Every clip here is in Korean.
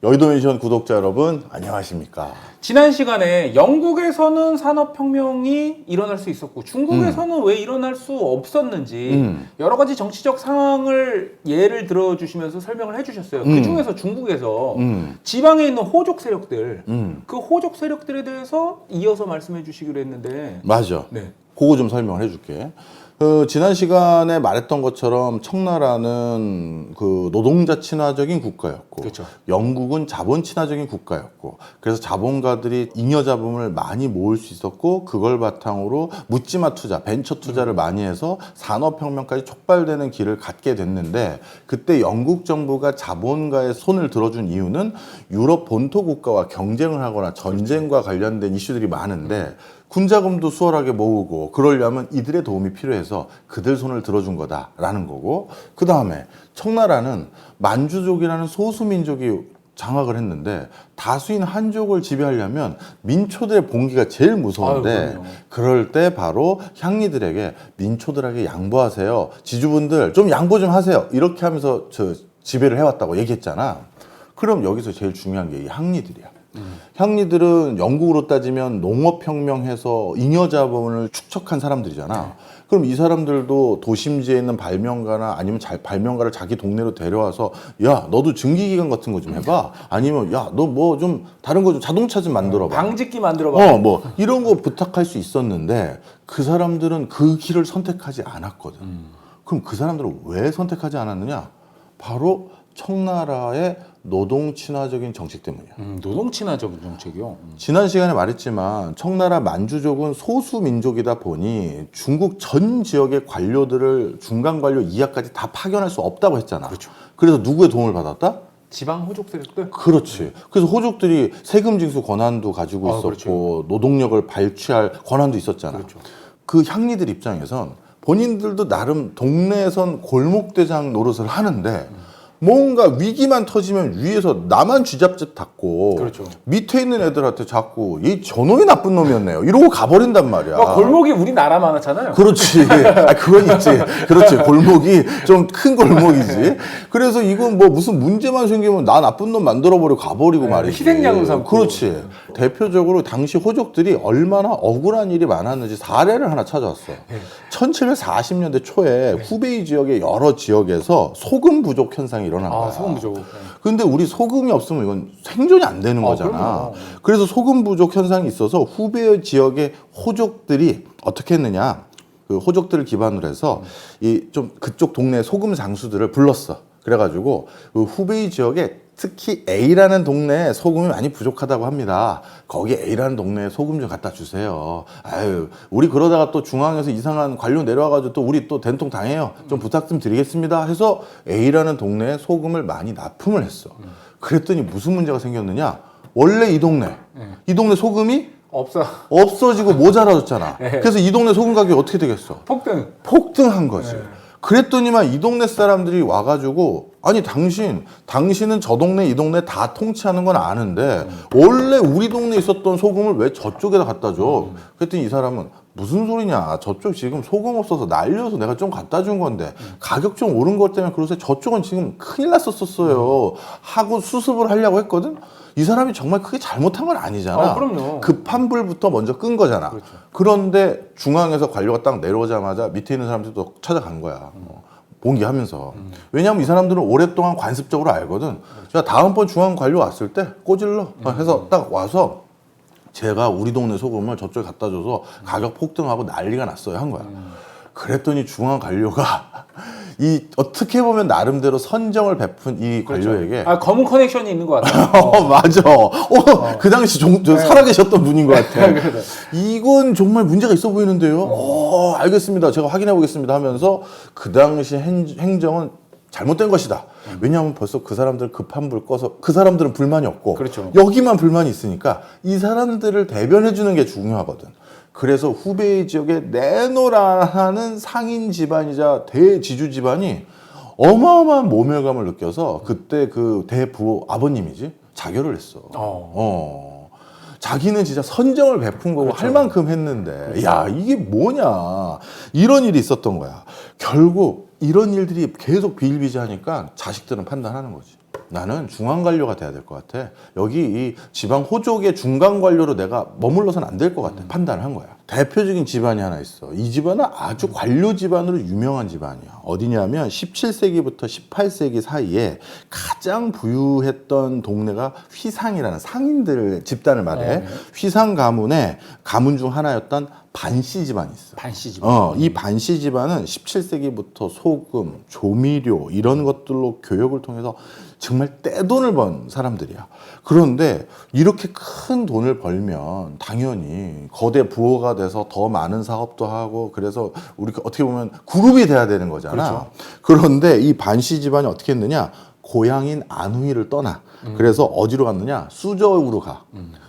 여의도미션 구독자 여러분 안녕하십니까. 지난 시간에 영국에서는 산업혁명이 일어날 수 있었고 중국에서는 왜 일어날 수 없었는지 여러 가지 정치적 상황을 예를 들어주시면서 설명을 해주셨어요. 그 중에서 중국에서 지방에 있는 호족 세력들 그 호족 세력들에 대해서 이어서 말씀해 주시기로 했는데 맞아. 네. 그거 좀 설명을 해줄게. 지난 시간에 말했던 것처럼 청나라는 그 노동자 친화적인 국가였고, 그렇죠. 영국은 자본 친화적인 국가였고, 그래서 자본가들이 잉여 자금을 많이 모을 수 있었고, 그걸 바탕으로 묻지마 투자, 벤처 투자를 많이 해서 산업혁명까지 촉발되는 길을 갖게 됐는데, 그때 영국 정부가 자본가의 손을 들어준 이유는 유럽 본토 국가와 경쟁을 하거나 전쟁과 관련된 이슈들이 많은데, 군자금도 수월하게 모으고 그러려면 이들의 도움이 필요해서 그들 손을 들어준 거다라는 거고, 그 다음에 청나라는 만주족이라는 소수민족이 장악을 했는데 다수인 한족을 지배하려면 민초들의 봉기가 제일 무서운데, 그럴 때 바로 향리들에게 민초들에게 양보하세요, 지주분들 좀 양보 좀 하세요, 이렇게 하면서 지배를 해왔다고 얘기했잖아. 그럼 여기서 제일 중요한 게 이 향리들이야. 향리들은 영국으로 따지면 농업혁명해서 잉여자본을 축적한 사람들이잖아. 그럼 이 사람들도 도심지에 있는 발명가나 아니면 발명가를 자기 동네로 데려와서 야 너도 증기기관 같은 거 좀 해봐, 아니면 야 너 뭐 좀 다른 거 좀 자동차 좀 만들어봐, 방직기 만들어봐, 뭐 이런 거 부탁할 수 있었는데 그 사람들은 그 길을 선택하지 않았거든. 그럼 그 사람들은 왜 선택하지 않았느냐? 바로 청나라의 노동 친화적인 정책 때문이야. 노동 친화적인 정책이요. 지난 시간에 말했지만 청나라 만주족은 소수 민족이다 보니 중국 전 지역의 관료들을 중간 관료 이하까지 다 파견할 수 없다고 했잖아. 그렇죠. 그래서 누구의 도움을 받았다? 지방 호족 세력들? 그렇지. 그래서 호족들이 세금 징수 권한도 가지고 있었고, 그렇죠. 노동력을 발취할 권한도 있었잖아. 그렇죠. 그 향리들 입장에선 본인들도 나름 동네에선 골목대장 노릇을 하는데 뭔가 위기만 터지면 위에서 나만 쥐잡듯 닫고, 그렇죠. 밑에 있는 애들한테 자꾸 이 저놈이 나쁜 놈이었네요 이러고 가버린단 말이야. 골목이 우리나라 많았잖아요. 그렇지. 그건 있지. 그렇지. 골목이 좀 큰 골목이지. 그래서 이건 뭐 무슨 문제만 생기면 나 나쁜 놈 만들어버리고 가버리고 말이지. 희생양으로 삼고. 그렇지. 대표적으로 당시 호족들이 얼마나 억울한 일이 많았는지 사례를 하나 찾아왔어. 1740년대 초에 후베이 지역의 여러 지역에서 소금 부족 현상이 일어난 거야. 소금 부족. 근데 우리 소금이 없으면 이건 생존이 안 되는 거잖아. 그럼요. 그래서 소금 부족 현상이 있어서 후베이 지역의 호족들이 어떻게 했느냐? 그 호족들을 기반으로 해서 이 좀 그쪽 동네 소금 장수들을 불렀어. 그래가지고 그 후베이 지역에 특히 A라는 동네에 소금이 많이 부족하다고 합니다. 거기 A라는 동네에 소금 좀 갖다 주세요. 아유, 우리 그러다가 또 중앙에서 이상한 관료 내려와가지고 또 우리 또 된통 당해요. 좀 부탁 좀 드리겠습니다 해서 A라는 동네에 소금을 많이 납품을 했어. 그랬더니 무슨 문제가 생겼느냐? 원래 이 동네 소금이 없어지고 모자라졌잖아. 그래서 이 동네 소금 가격이 어떻게 되겠어? 폭등한 거지. 그랬더니만 이 동네 사람들이 와가지고, 아니 당신은 저 동네 이 동네 다 통치하는 건 아는데 원래 우리 동네에 있었던 소금을 왜 저쪽에다 갖다 줘? 그랬더니 이 사람은 무슨 소리냐, 저쪽 지금 소금 없어서 날려서 내가 좀 갖다 준 건데 가격 좀 오른 것 때문에 그러세요. 저쪽은 지금 큰일 났었어요 하고 수습을 하려고 했거든. 이 사람이 정말 크게 잘못한 건 아니잖아. 그럼요. 급한 불부터 먼저 끈 거잖아. 그렇죠. 그런데 중앙에서 관료가 딱 내려오자마자 밑에 있는 사람들도 찾아간 거야. 봉기하면서. 왜냐하면 이 사람들은 오랫동안 관습적으로 알거든. 자, 다음번 중앙 관료 왔을 때 꼬질러 해서 딱 와서 제가 우리 동네 소금을 저쪽에 갖다 줘서 가격 폭등하고 난리가 났어요 한 거야. 그랬더니 중앙 관료가 이 어떻게 보면 나름대로 선정을 베푼 이 관료에게 검은 커넥션이 있는 것 같아요. 맞아. 그 당시 살아계셨던 분인 것 같아. 이건 정말 문제가 있어 보이는데요. 알겠습니다. 제가 확인해 보겠습니다 하면서 그 당시 행정은 잘못된 것이다. 왜냐하면 벌써 그 사람들 급한 불 꺼서 그 사람들은 불만이 없고, 그렇죠. 여기만 불만이 있으니까 이 사람들을 대변해 주는 게 중요하거든. 그래서 후베이 지역에 내노라 하는 상인 집안이자 대지주 집안이 어마어마한 모멸감을 느껴서 그때 그 대부 아버님이지 자결을 했어. 자기는 진짜 선정을 베푼 거고 할 만큼 했는데 야 이게 뭐냐, 이런 일이 있었던 거야. 결국 이런 일들이 계속 비일비재하니까 자식들은 판단하는 거지. 나는 중앙 관료가 돼야 될 것 같아. 여기 이 지방 호족의 중간 관료로 내가 머물러서는 안 될 것 같아. 판단을 한 거야. 대표적인 집안이 하나 있어. 이 집안은 아주 관료 집안으로 유명한 집안이야. 어디냐면 17세기부터 18세기 사이에 가장 부유했던 동네가 휘상이라는 상인들 집단을 말해. 휘상 가문의 가문 중 하나였던 반씨 집안이 있어. 반씨 집안. 이 반씨 집안은 17세기부터 소금, 조미료 이런 것들로 교역을 통해서 정말 떼돈을 번 사람들이야. 그런데 이렇게 큰 돈을 벌면 당연히 거대 부호가 돼서 더 많은 사업도 하고 그래서 우리가 어떻게 보면 그룹이 돼야 되는 거잖아. 그런데 이 반씨 집안이 어떻게 했느냐? 고향인 안후이를 떠나. 그래서 어디로 갔느냐? 수저우로 가.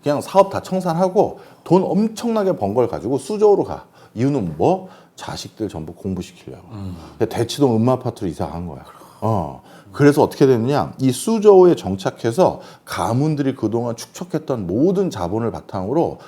그냥 사업 다 청산하고 돈 엄청나게 번 걸 가지고 수저우로 가. 이유는 뭐? 자식들 전부 공부시키려고. 대치동 음마아파트로 이사 간 거야. 그래서 어떻게 됐느냐? 이 수저우에 정착해서 가문들이 그동안 축적했던 모든 자본을 바탕으로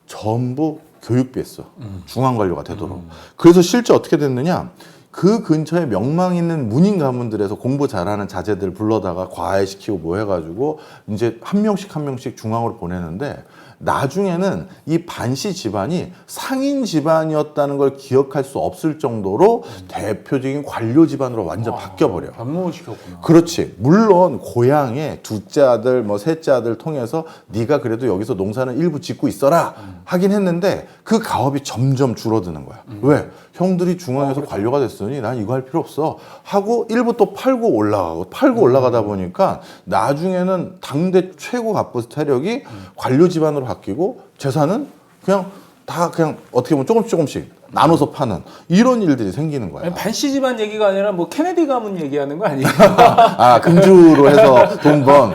전부 교육비했어. 중앙관료가 되도록. 그래서 실제 어떻게 됐느냐? 그 근처에 명망 있는 문인 가문들에서 공부 잘하는 자제들 불러다가 과외시키고 뭐 해가지고 이제 한 명씩 중앙으로 보내는데 나중에는 이 반씨 집안이 상인 집안이었다는 걸 기억할 수 없을 정도로 대표적인 관료 집안으로 완전 바뀌어버려. 변모시켰구나. 그렇지. 물론 고향에 둘째 아들, 뭐 셋째 아들 통해서 네가 그래도 여기서 농사는 일부 짓고 있어라 하긴 했는데 그 가업이 점점 줄어드는 거야. 왜? 형들이 중앙에서 관료가 됐으니 난 이거 할 필요 없어 하고 일부 또 팔고 올라가다 보니까 나중에는 당대 최고 갑부 세력이 관료 집안으로 바뀌고 재산은 그냥 다 그냥 어떻게 보면 조금씩 나눠서 파는 이런 일들이 생기는 거야. 반씨 집안 얘기가 아니라 뭐 케네디 가문 얘기하는 거 아니에요? 아, 금주로 해서 돈 번.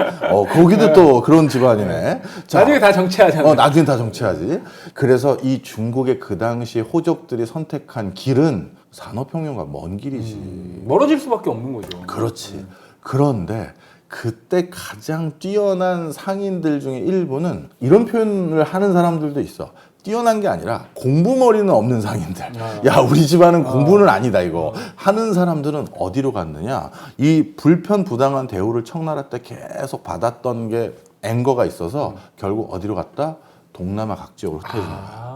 거기도 또 그런 집안이네. 자, 나중에 다 정치하잖아요. 나중에 다 정치하지. 그래서 이 중국의 그 당시 호족들이 선택한 길은 산업혁명과 먼 길이지. 멀어질 수밖에 없는 거죠. 그렇지. 그런데 그때 가장 뛰어난 상인들 중에 일부는 이런 표현을 하는 사람들도 있어. 뛰어난 게 아니라 공부머리는 없는 상인들. 야, 우리 집안은 공부는 아니다 이거. 하는 사람들은 어디로 갔느냐. 이 불편부당한 대우를 청나라 때 계속 받았던 게 앵거가 있어서 결국 어디로 갔다? 동남아 각 지역으로 흩어진 거야.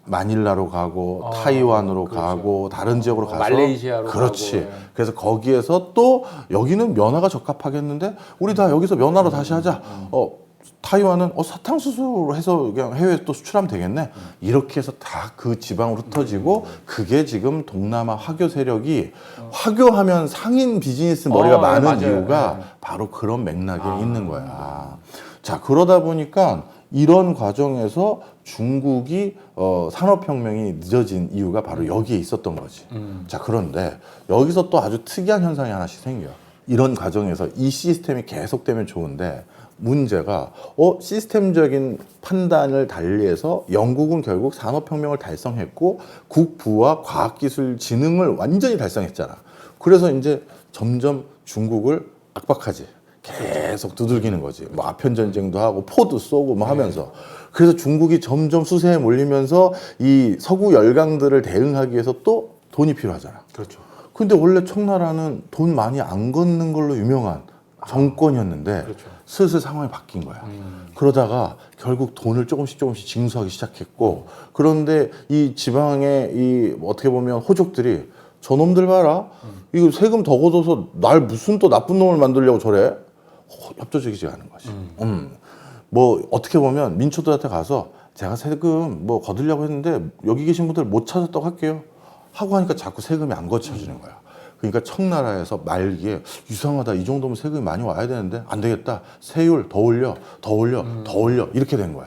마닐라로 가고 타이완으로 그렇죠. 가고 다른 지역으로 가서 말레이시아로 그렇지. 가고, 예. 그래서 거기에서 또 여기는 면화가 적합하겠는데 우리 다 여기서 면화로 다시 하자. 타이완은 사탕수수로 해서 그냥 해외에 또 수출하면 되겠네. 이렇게 해서 다 그 지방으로 흩어지고 그게 지금 동남아 화교 세력이 화교하면 상인 비즈니스 머리가 많은 맞아요. 이유가 바로 그런 맥락에 있는 거야. 자, 그러다 보니까 이런 과정에서 중국이 산업혁명이 늦어진 이유가 바로 여기에 있었던 거지. 자, 그런데 여기서 또 아주 특이한 현상이 하나씩 생겨. 이런 과정에서 이 시스템이 계속되면 좋은데 문제가 시스템적인 판단을 달리해서 영국은 결국 산업혁명을 달성했고 국부와 과학기술진흥을 완전히 달성했잖아. 그래서 이제 점점 중국을 압박하지. 계속 두들기는 거지. 뭐 아편전쟁도 하고 포도 쏘고 뭐 하면서. 그래서 중국이 점점 수세에 몰리면서 이 서구 열강들을 대응하기 위해서 또 돈이 필요하잖아. 그렇죠. 근데 원래 청나라는 돈 많이 안 걷는 걸로 유명한 정권이었는데 그렇죠. 슬슬 상황이 바뀐 거야. 그러다가 결국 돈을 조금씩 징수하기 시작했고 그런데 이 지방의 이 어떻게 보면 호족들이 저놈들 봐라. 이거 세금 더 걷어서 날 무슨 또 나쁜 놈을 만들려고 저래? 협조적이지 않은 거지. 뭐 어떻게 보면 민초들한테 가서 제가 세금 뭐 거두려고 했는데 여기 계신 분들 못 찾았다고 할게요. 하고 하니까 자꾸 세금이 안 거쳐지는 거야. 그러니까 청나라에서 말기에 이상하다. 이 정도면 세금이 많이 와야 되는데 안 되겠다. 세율 더 올려 이렇게 된 거야.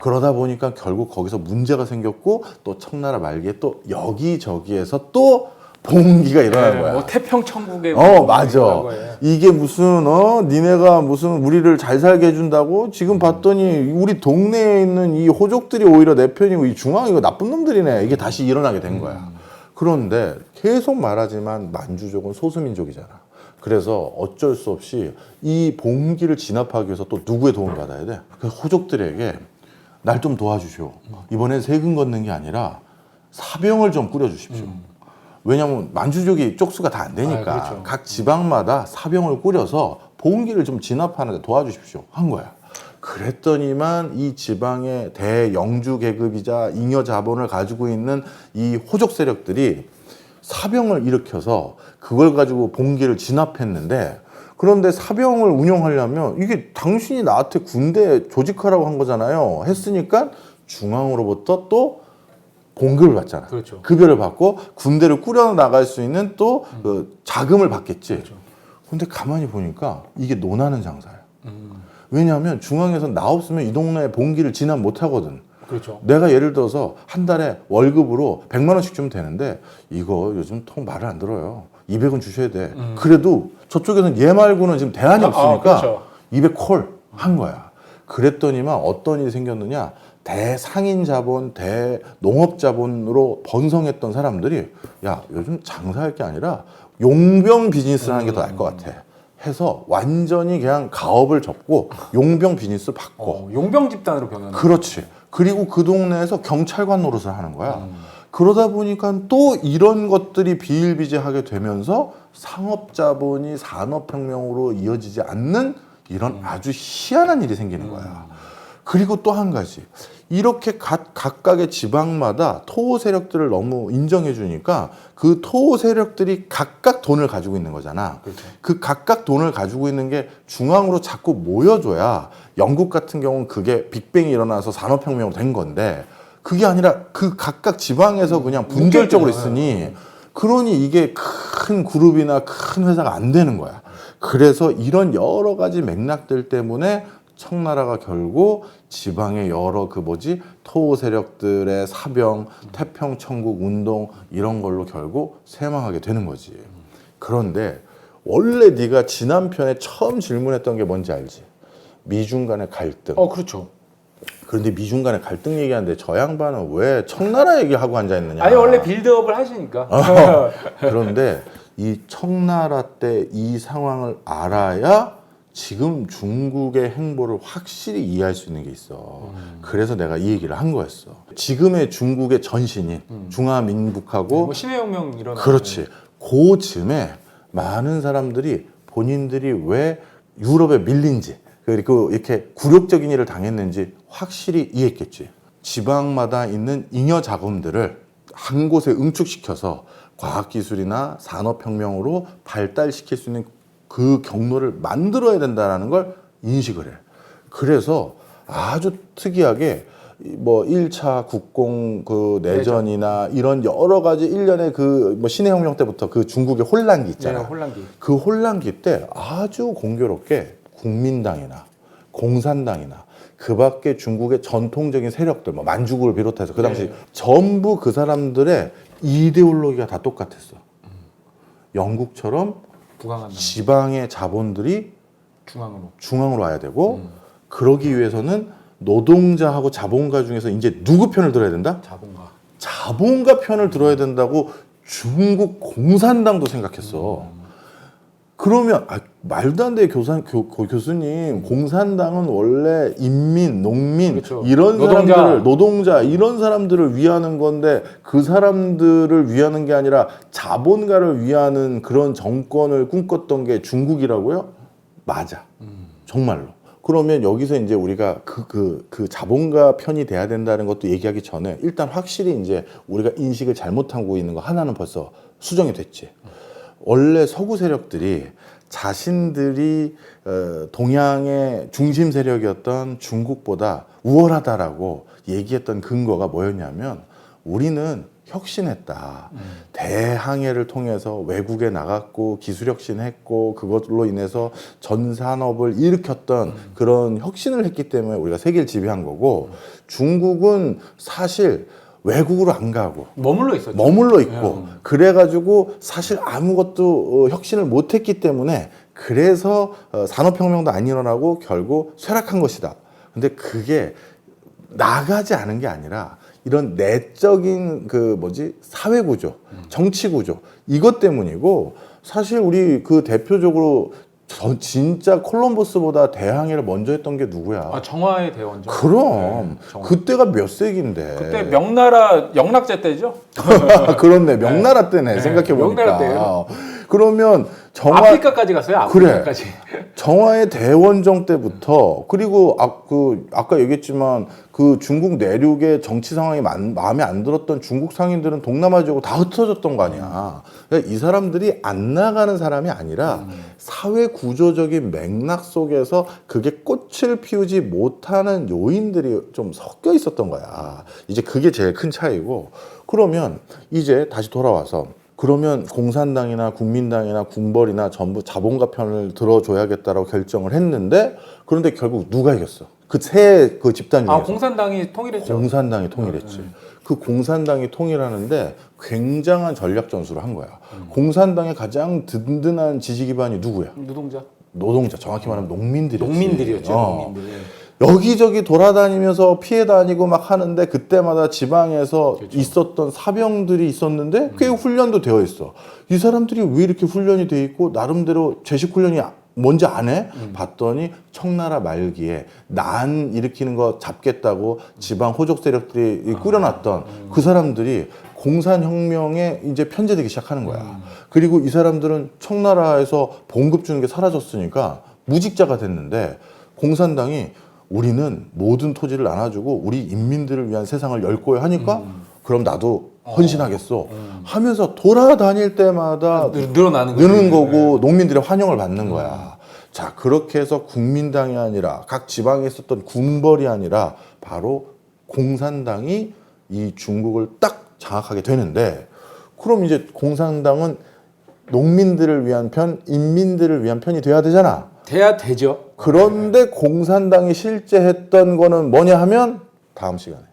그러다 보니까 결국 거기서 문제가 생겼고 또 청나라 말기에 또 여기저기에서 또 봉기가 일어나는 거야. 뭐 태평천국에 맞아. 이게 무슨 니네가 무슨 우리를 잘 살게 해준다고 지금 봤더니 우리 동네에 있는 이 호족들이 오히려 내 편이고 이 중앙 이거 나쁜 놈들이네. 이게 다시 일어나게 된 거야. 그런데 계속 말하지만 만주족은 소수민족이잖아. 그래서 어쩔 수 없이 이 봉기를 진압하기 위해서 또 누구의 도움을 받아야 돼? 그 호족들에게 날 좀 도와주시오. 이번엔 세금 걷는 게 아니라 사병을 좀 꾸려주십시오. 왜냐하면 만주족이 쪽수가 다 안 되니까 그렇죠. 각 지방마다 사병을 꾸려서 봉기를 좀 진압하는 데 도와주십시오 한 거야. 그랬더니만 이 지방의 대영주 계급이자 잉여 자본을 가지고 있는 이 호족 세력들이 사병을 일으켜서 그걸 가지고 봉기를 진압했는데, 그런데 사병을 운영하려면 이게 당신이 나한테 군대 조직하라고 한 거잖아요. 했으니까 중앙으로부터 또 봉급을 받잖아. 그렇죠. 급여를 받고 군대를 꾸려 나갈 수 있는 또 그 자금을 받겠지. 그렇죠. 근데 가만히 보니까 이게 논하는 장사야. 왜냐하면 중앙에서 나 없으면 이 동네에 봉기를 진압 못 하거든. 그렇죠. 내가 예를 들어서 한 달에 월급으로 100만 원씩 주면 되는데 이거 요즘 통 말을 안 들어요. 200원 주셔야 돼. 그래도 저쪽에서는 얘 말고는 지금 대안이 없으니까 그렇죠. 200콜 한 거야. 그랬더니만 어떤 일이 생겼느냐. 대상인 자본, 대농업 자본으로 번성했던 사람들이 야 요즘 장사할 게 아니라 용병 비즈니스를 하는 게 더 나을 것 같아. 해서 완전히 그냥 가업을 접고 용병 비즈니스 받고. 용병 집단으로 변하는. 그렇지. 그리고 그 동네에서 경찰관 노릇을 하는 거야. 그러다 보니까 또 이런 것들이 비일비재하게 되면서 상업자본이 산업혁명으로 이어지지 않는 이런 아주 희한한 일이 생기는 거야. 그리고 또 한 가지. 이렇게 각각의 지방마다 토호 세력들을 너무 인정해 주니까 그 토호 세력들이 각각 돈을 가지고 있는 거잖아. 그렇죠. 그 각각 돈을 가지고 있는 게 중앙으로 자꾸 모여줘야, 영국 같은 경우는 그게 빅뱅이 일어나서 산업혁명으로 된 건데 그게 아니라 그 각각 지방에서 그냥 분절적으로 있으니, 그러니 이게 큰 그룹이나 큰 회사가 안 되는 거야. 그래서 이런 여러 가지 맥락들 때문에 청나라가 결국 지방의 여러 토호 세력들의 사병, 태평천국 운동 이런 걸로 결국 쇠망하게 되는 거지. 그런데 원래 네가 지난 편에 처음 질문했던 게 뭔지 알지? 미중 간의 갈등. 그렇죠. 그런데 미중 간의 갈등 얘기하는데 저 양반은 왜 청나라 얘기하고 앉아있느냐. 아니 원래 빌드업을 하시니까. 그런데 이 청나라 때 이 상황을 알아야 지금 중국의 행보를 확실히 이해할 수 있는 게 있어. 그래서 내가 이 얘기를 한 거였어. 지금의 중국의 전신인 중화민국하고 뭐 신해혁명 이런. 그렇지. 그 즈음에 많은 사람들이 본인들이 왜 유럽에 밀린지, 그리고 이렇게 굴욕적인 일을 당했는지 확실히 이해했겠지. 지방마다 있는 잉여 자금들을 한 곳에 응축시켜서 과학기술이나 산업혁명으로 발달시킬 수 있는 그 경로를 만들어야 된다는 걸 인식을 해. 그래서 아주 특이하게 뭐 1차 국공 그 내전이나 이런 여러 가지 일련의 그 뭐 신해혁명 때부터 그 중국의 혼란기 있잖아. 네, 혼란기. 그 혼란기 때 아주 공교롭게 국민당이나 공산당이나 그 밖에 중국의 전통적인 세력들, 뭐 만주국을 비롯해서 그 당시 전부 그 사람들의 이데올로기가 다 똑같았어. 영국처럼 부강한 지방의 자본들이 중앙으로 와야 되고, 그러기 위해서는 노동자하고 자본가 중에서 이제 누구 편을 들어야 된다? 자본가 편을 들어야 된다고 중국 공산당도 생각했어. 그러면 말도 안 돼. 교수님, 공산당은 원래 인민, 농민, 그렇죠. 이런 사람들을, 노동자 이런 사람들을 위하는 건데 그 사람들을 위하는 게 아니라 자본가를 위하는 그런 정권을 꿈꿨던 게 중국이라고요? 맞아. 정말로. 그러면 여기서 이제 우리가 그 자본가 편이 돼야 된다는 것도 얘기하기 전에 일단 확실히 이제 우리가 인식을 잘못하고 있는 거 하나는 벌써 수정이 됐지. 원래 서구 세력들이 자신들이 동양의 중심 세력이었던 중국보다 우월하다라고 얘기했던 근거가 뭐였냐면, 우리는 혁신했다. 대항해를 통해서 외국에 나갔고 기술혁신했고 그것으로 인해서 전 산업을 일으켰던 그런 혁신을 했기 때문에 우리가 세계를 지배한 거고, 중국은 사실 외국으로 안 가고 머물러 있었죠. 머물러 있고 그래가지고 사실 아무것도 혁신을 못했기 때문에 그래서 산업혁명도 안 일어나고 결국 쇠락한 것이다. 근데 그게 나가지 않은 게 아니라 이런 내적인 사회구조, 정치구조 이것 때문이고, 사실 우리 그 대표적으로 진짜 콜럼버스보다 대항해를 먼저 했던 게 누구야? 정화의 대원정. 그럼 정화. 그때가 몇 세기인데? 그때 명나라 영락제 때죠? 그렇네, 명나라 때네. 생각해 보니까. 명나라 때예요. 그러면 아프리카까지 갔어요. 아프리카까지. 정화의 대원정 때부터 그리고 아까 얘기했지만 그 중국 내륙의 정치 상황이 마음에 안 들었던 중국 상인들은 동남아 지역으로 다 흩어졌던 거 아니야. 그러니까 이 사람들이 안 나가는 사람이 아니라 사회 구조적인 맥락 속에서 그게 꽃을 피우지 못하는 요인들이 좀 섞여 있었던 거야. 이제 그게 제일 큰 차이고. 그러면 이제 다시 돌아와서 그러면 공산당이나 국민당이나 군벌이나 전부 자본가 편을 들어줘야겠다라고 결정을 했는데 그런데 결국 누가 이겼어? 그 세 그 집단 중에서 공산당이 통일했죠. 공산당이 통일했지. 그 공산당이 통일하는데 굉장한 전략 전술을 한 거야. 공산당의 가장 든든한 지지 기반이 누구야? 노동자. 정확히 말하면 농민들이었지. 농민들이었죠. 농민들. 여기저기 돌아다니면서 피해 다니고 막 하는데 그때마다 지방에서 그렇죠. 있었던 사병들이 있었는데 꽤 훈련도 되어 있어. 이 사람들이 왜 이렇게 훈련이 돼 있고 나름대로 제식 훈련이 뭔지 안 해? 봤더니 청나라 말기에 난 일으키는 거 잡겠다고 지방 호족 세력들이 꾸려놨던 그 사람들이 공산혁명에 이제 편제되기 시작하는 거야. 그리고 이 사람들은 청나라에서 봉급 주는 게 사라졌으니까 무직자가 됐는데 공산당이 우리는 모든 토지를 나눠주고 우리 인민들을 위한 세상을 열 거야 하니까 그럼 나도 헌신하겠어 하면서 돌아다닐 때마다 느는 거고 농민들의 환영을 받는 거야. 자, 그렇게 해서 국민당이 아니라 각 지방에 있었던 군벌이 아니라 바로 공산당이 이 중국을 딱 장악하게 되는데 그럼 이제 공산당은 농민들을 위한 편, 인민들을 위한 편이 돼야 되잖아. 돼야 되죠. 그런데 공산당이 실제 했던 거는 뭐냐 하면 다음 시간에